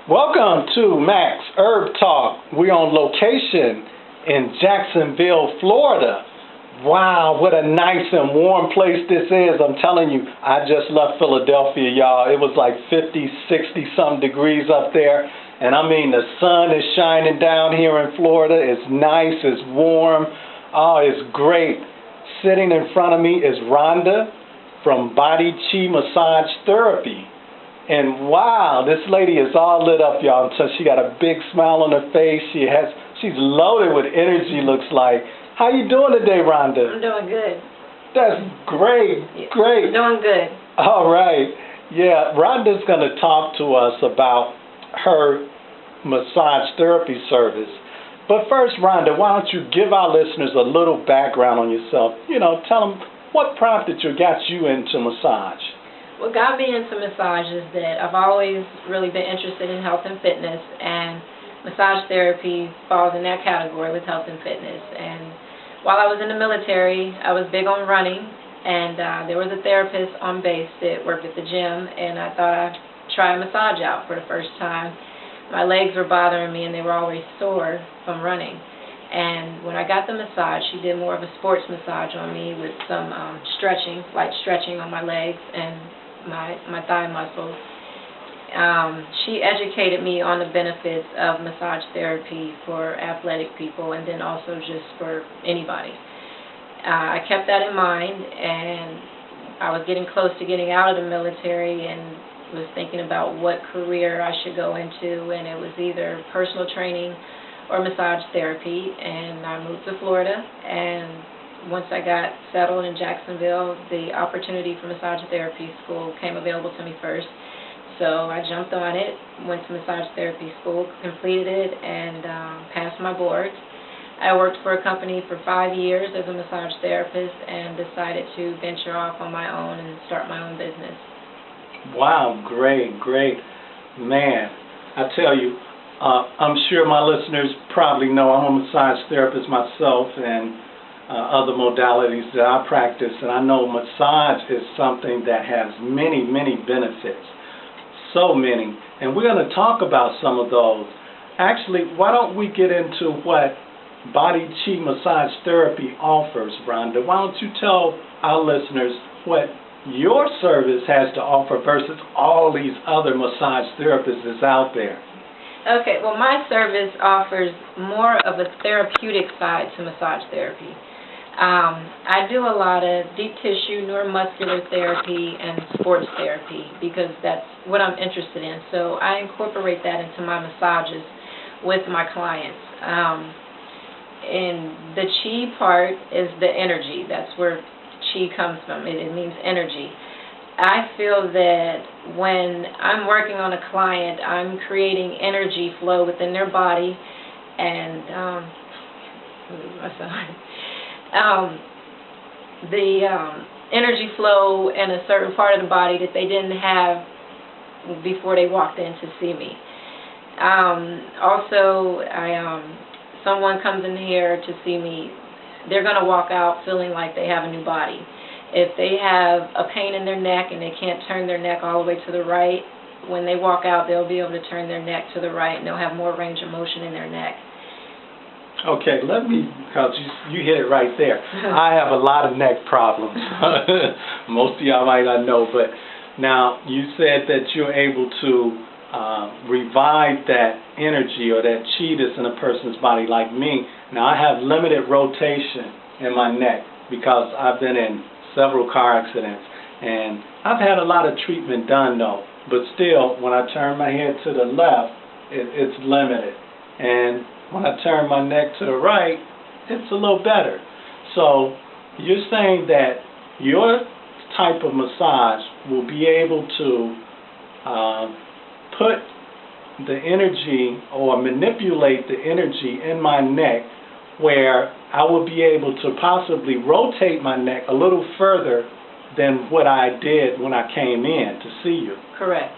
Welcome to Max Herb Talk. We're on location in Jacksonville, Florida. Wow, what a nice and warm place this is. I'm telling you, I just left Philadelphia, y'all. It was like 50, 60 some degrees up there. And I mean, the sun is shining down here in Florida. It's nice, it's warm. Oh, it's great. Sitting in front of me is Rhonda from Body Chi Massage Therapy. And wow, this lady is all lit up, y'all. So she got a big smile on her face. She's loaded with energy, looks like. How you doing today, Rhonda? I'm doing good. That's great, great. I'm doing good. All right. Yeah, Rhonda's going to talk to us about her massage therapy service. But first, Rhonda, why don't you give our listeners a little background on yourself? You know, tell them what prompted you, got you into massage. What got me into massage is that I've always really been interested in health and fitness, and massage therapy falls in that category with health and fitness. And while I was in the military, I was big on running, and there was a therapist on base that worked at the gym, and I thought I'd try a massage out for the first time. My legs were bothering me, and they were always sore from running. And when I got the massage, she did more of a sports massage on me with some stretching, light stretching on my legs and my thigh muscles. She educated me on the benefits of massage therapy for athletic people, and then also just for anybody. I kept that in mind, and I was getting close to getting out of the military and was thinking about what career I should go into, and it was either personal training or massage therapy. And I moved to Florida, and once I got settled in Jacksonville, the opportunity for massage therapy school came available to me first. So I jumped on it, went to massage therapy school, completed it, and passed my boards. I worked for a company for 5 years as a massage therapist and decided to venture off on my own and start my own business. Wow, great, great. Man, I tell you, I'm sure my listeners probably know I'm a massage therapist myself, and other modalities that I practice, and I know massage is something that has many, many benefits. So many. And we're going to talk about some of those. Actually, why don't we get into what Body Chi Massage Therapy offers, Rhonda? Why don't you tell our listeners what your service has to offer versus all these other massage therapists that's out there? Okay, well, my service offers more of a therapeutic side to massage therapy. I do a lot of deep tissue, neuromuscular therapy, and sports therapy because that's what I'm interested in. So I incorporate that into my massages with my clients. And the chi part is the energy. That's where chi comes from. It means energy. I feel that when I'm working on a client, I'm creating energy flow within their body, and the energy flow in a certain part of the body that they didn't have before they walked in to see me. Also, someone comes in here to see me, they're going to walk out feeling like they have a new body. If they have a pain in their neck and they can't turn their neck all the way to the right, when they walk out, they'll be able to turn their neck to the right, and they'll have more range of motion in their neck. Okay, because you hit it right there. I have a lot of neck problems. Most of y'all might not know, but now you said that you're able to revive that energy or that chi that's in a person's body like me. Now, I have limited rotation in my neck because I've been in several car accidents, and I've had a lot of treatment done though, but still, when I turn my head to the left, it's limited, and when I turn my neck to the right, it's a little better. So you're saying that your type of massage will be able to put the energy or manipulate the energy in my neck where I will be able to possibly rotate my neck a little further than what I did when I came in to see you. Correct.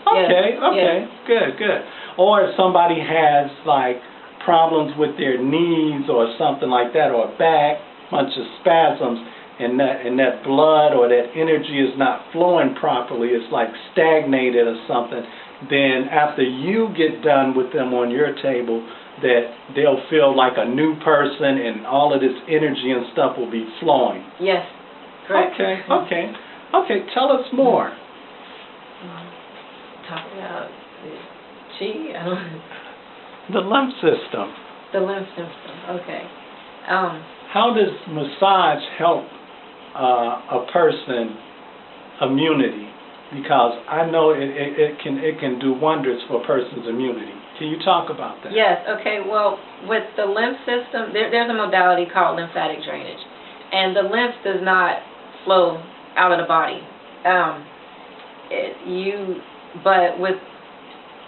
Okay, yes. okay, Yes. good. Or if somebody has like problems with their knees or something like that, or back, bunch of spasms, and that blood or that energy is not flowing properly, it's like stagnated or something, then after you get done with them on your table, that they'll feel like a new person and all of this energy and stuff will be flowing. Yes, correct. Okay, tell us more. Talk about chi, I don't. The lymph system. The lymph system, okay. How does massage help a person immunity? Because I know it can do wonders for a person's immunity. Can you talk about that? Yes, okay. Well, with the lymph system, there's a modality called lymphatic drainage. And the lymph does not flow out of the body. But with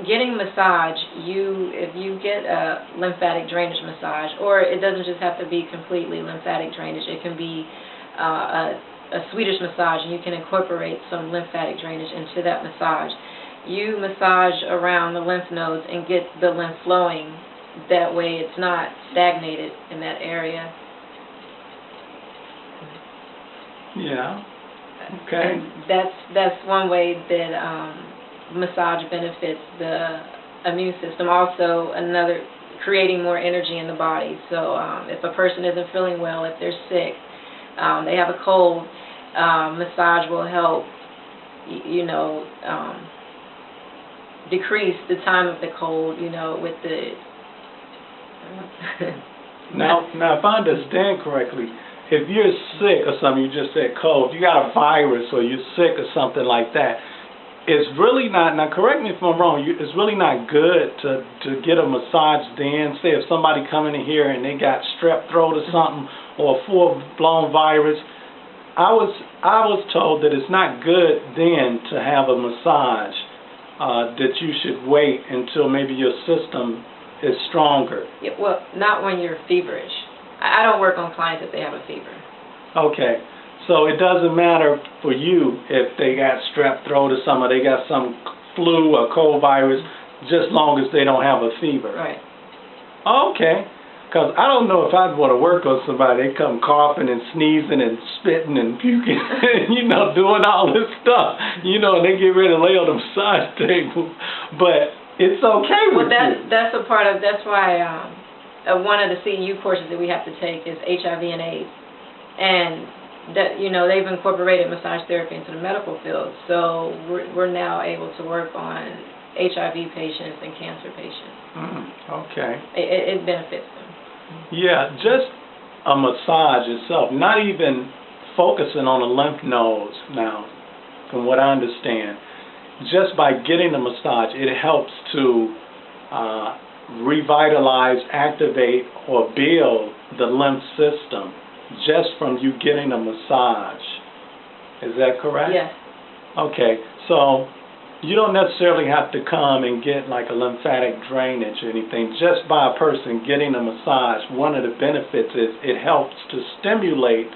getting massage, if you get a lymphatic drainage massage, or it doesn't just have to be completely lymphatic drainage, it can be a Swedish massage, and you can incorporate some lymphatic drainage into that massage. You massage around the lymph nodes and get the lymph flowing. That way it's not stagnated in that area. Yeah. Okay. And that's one way that massage benefits the immune system. Also, another, creating more energy in the body. So if a person isn't feeling well, if they're sick, they have a cold, massage will help, decrease the time of the cold, with the... Now, if I understand correctly, if you're sick or something, you just said cold, if you got a virus or you're sick or something like that, it's really not, now correct me if I'm wrong, it's really not good to get a massage then. Say if somebody coming in here and they got strep throat or something, or a full-blown virus, I was told that it's not good then to have a massage, that you should wait until maybe your system is stronger. Yeah, well, not when you're feverish. I don't work on clients if they have a fever. Okay. So it doesn't matter for you if they got strep throat or something, or they got some flu or cold virus, just long as they don't have a fever. Right. Okay. Because I don't know if I'd want to work on somebody. They come coughing and sneezing and spitting and puking, doing all this stuff, and they get ready to lay on the massage table. But it's okay with you. That's why one of the CEU courses that we have to take is HIV and AIDS. And that they've incorporated massage therapy into the medical field, so we're now able to work on HIV patients and cancer patients. Okay. It benefits them. Yeah, just a massage itself, not even focusing on the lymph nodes now, from what I understand. Just by getting a massage, it helps to revitalize, activate, or build the lymph system. Just from you getting a massage. Is that correct? Yes. Okay, so you don't necessarily have to come and get like a lymphatic drainage or anything. Just by a person getting a massage, one of the benefits is it helps to stimulate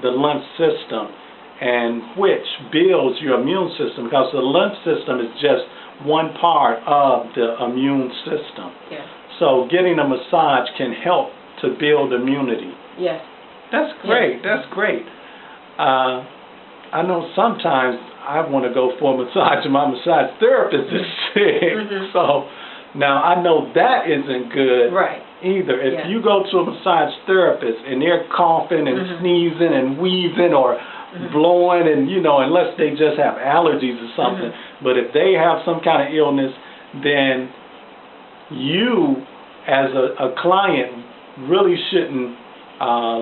the lymph system, and which builds your immune system, because the lymph system is just one part of the immune system. Yes. So getting a massage can help to build immunity. Yes. That's great. Yes. That's great. I know sometimes I want to go for a massage and my massage therapist is sick. So now I know that isn't good either. If you go to a massage therapist and they're coughing and sneezing and wheezing or blowing and, unless they just have allergies or something, but if they have some kind of illness, then you as a client really shouldn't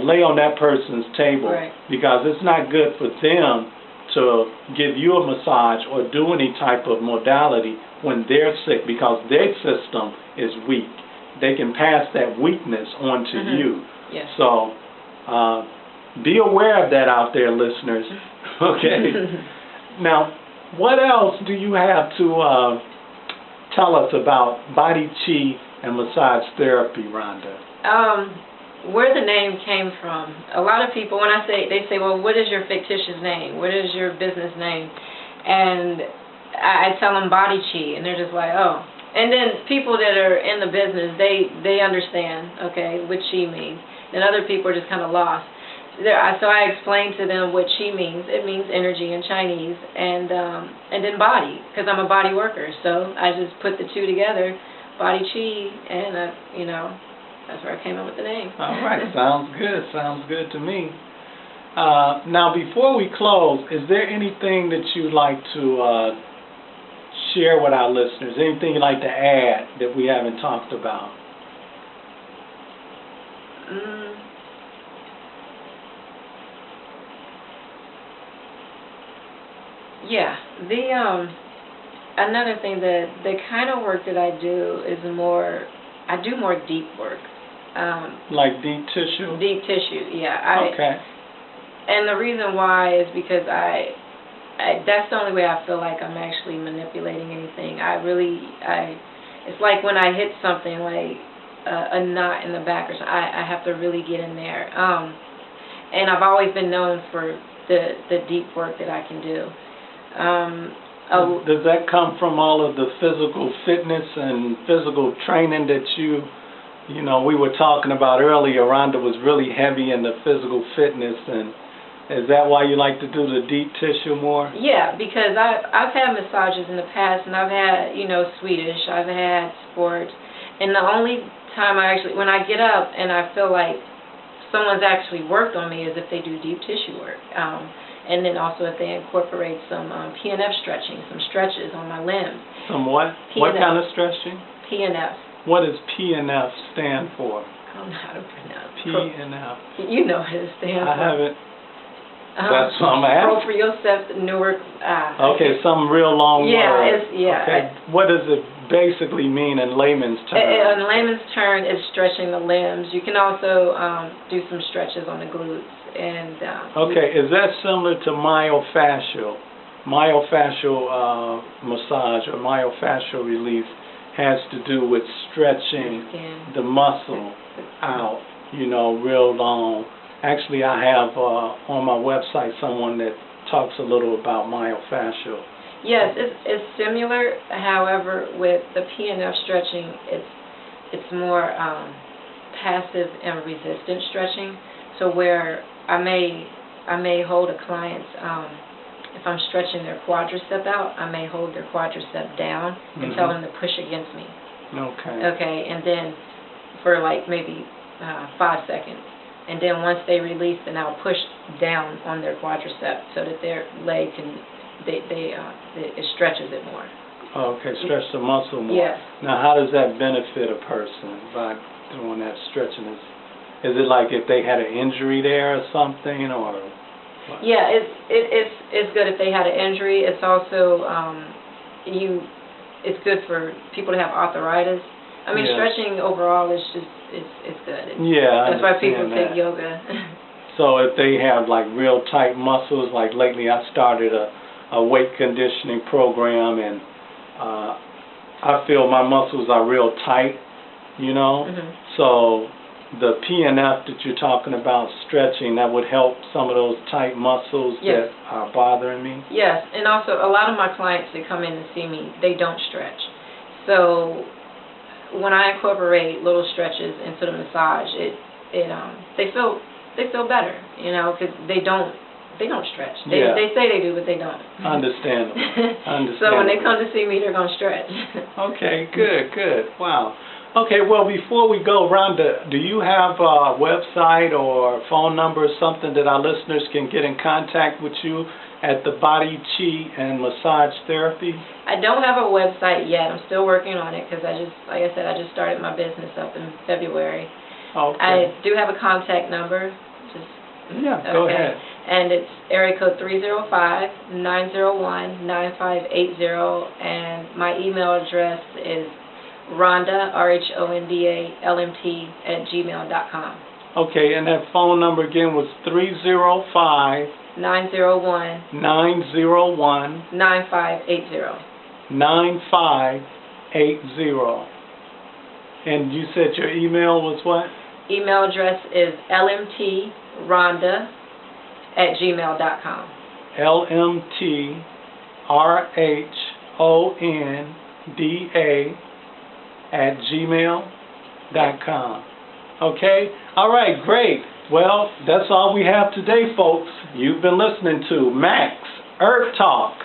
lay on that person's table, because it's not good for them to give you a massage or do any type of modality when they're sick, because their system is weak. They can pass that weakness on to you. Yes. So be aware of that out there, listeners. Okay. Now, what else do you have to tell us about body chi and massage therapy, Rhonda? Where the name came from. A lot of people, they say, well, what is your fictitious name? What is your business name? And I tell them body chi, and they're just like, oh. And then people that are in the business, they understand, okay, what chi means. And other people are just kind of lost. So I explained to them what chi means. It means energy in Chinese, and then body, because I'm a body worker. So I just put the two together, body chi, and that's where I came up with the name. All right, sounds good. Sounds good to me. Now, before we close, is there anything that you'd like to share with our listeners? Anything you'd like to add that we haven't talked about? Yeah, another thing, the kind of work that I do is I do more deep work. Like deep tissue? Deep tissue, yeah. Okay. And the reason why is because that's the only way I feel like I'm actually manipulating anything. It's like when I hit something like a knot in the back or something, I have to really get in there. And I've always been known for the deep work that I can do. Does that come from all of the physical fitness and physical training that we were talking about earlier? Rhonda was really heavy in the physical fitness, and is that why you like to do the deep tissue more? Yeah, because I've had massages in the past, and I've had, Swedish, I've had sports, and the only time when I get up and I feel like someone's actually worked on me is if they do deep tissue work. And then also if they incorporate some PNF stretching, some stretches on my limbs. Some what? PNF. What kind of stretching? PNF. What does PNF stand for? I don't know how to pronounce it. PNF. You know what it stands for. I haven't. That's what I'm asking. Proprioceptive Newark. Okay, some real long word. Yeah. Okay, what does it basically mean in layman's terms? In layman's terms, it's stretching the limbs. You can also do some stretches on the glutes. And okay, is that similar to myofascial? Myofascial massage or myofascial relief has to do with stretching the muscle out, real long. Actually, I have on my website someone that talks a little about myofascial. Yes, it's similar. However, with the PNF stretching, it's more passive and resistant stretching. So where I may hold a client's, if I'm stretching their quadricep out, I may hold their quadricep down and tell them to push against me. Okay. Okay, and then for like maybe 5 seconds. And then once they release, then I'll push down on their quadricep so that their leg it stretches it more. Okay, stretch the muscle more. Yes. Now, how does that benefit a person by doing that stretching? Is it like if they had an injury there or something, or what? Yeah, it's good if they had an injury. It's also it's good for people to have arthritis. I mean, stretching overall is just it's good. That's why people take yoga. So if they have like real tight muscles, like lately I started a weight conditioning program, and I feel my muscles are real tight, So the PNF that you're talking about, stretching, that would help some of those tight muscles that are bothering me? Yes, and also a lot of my clients that come in to see me, they don't stretch. So when I incorporate little stretches into the massage, they feel better, because they don't stretch. They say they do, but they don't. Understandable. So when they come to see me, they're going to stretch. Okay, good. Wow. Okay, well, before we go, Rhonda, do you have a website or phone number or something that our listeners can get in contact with you at the Body Chi and Massage Therapy? I don't have a website yet. I'm still working on it because like I said, I just started my business up in February. Okay. I do have a contact number. Go ahead. And it's area code 305-901-9580, and my email address is Rhonda, RHONDA, LMT @gmail.com. Okay, and that phone number again was 305-901-9580. 9580. And you said your email was what? Email address is lmtrhonda@gmail.com. LMTRHONDA @gmail.com. Okay? All right, great. Well, that's all we have today, folks. You've been listening to Max Earth Talk.